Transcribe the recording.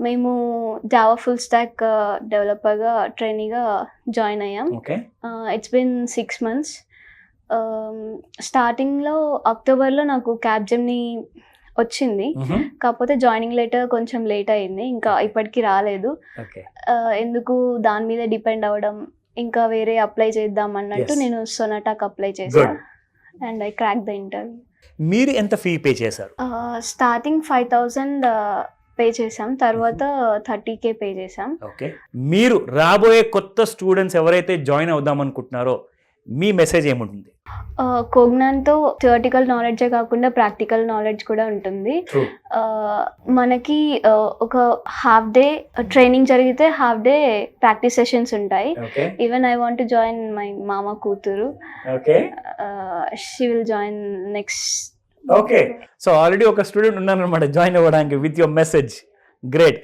మేము Java full stock డెవలపర్గా ట్రైనీగా join అయ్యాం. Okay. It's been 6 months. స్టార్టింగ్లో అక్టోబర్లో నాకు క్యాప్జెమ్ని వచ్చింది. కాకపోతే జాయినింగ్ లెటర్ కొంచెం లేట్ అయింది, ఇంకా ఇప్పటికీ రాలేదు. ఓకే. ఎందుకు దాని మీద డిపెండ్ అవ్వడం, ఇంకా వేరే అప్లై చేద్దాం అన్నట్టు Yes. నేను సొనాటాకి అప్లై చేశాను Good. And I crack the interview. మీరు ఎంత ఫీ పే చేశారు? స్టార్టింగ్ 5,000 పే చేసాం, తర్వాత 30K పే చేసాం. ఓకే. మీరు రాబోయే కొత్త స్టూడెంట్స్ ఎవరైతే జాయిన్ అవుదాం అనుకుంటున్నారో మీ మెసేజ్ ఏముంటుంది? కోగ్నాన్తో థియరిటికల్ నాలెడ్జే కాకుండా ప్రాక్టికల్ నాలెడ్జ్ కూడా ఉంటుంది. మనకి ఒక హాఫ్ డే ట్రైనింగ్ జరిగితే హాఫ్ డే ప్రాక్టీస్ సెషన్స్ ఉంటాయి. Okay. Even I want to join my మామ కూతురు, okay. She will join next. Okay. So already ఒక స్టూడెంట్ ఉన్నారనమాట జాయిన్ అవ్వడానికి విత్ యువర్ మెసేజ్. గ్రేట్.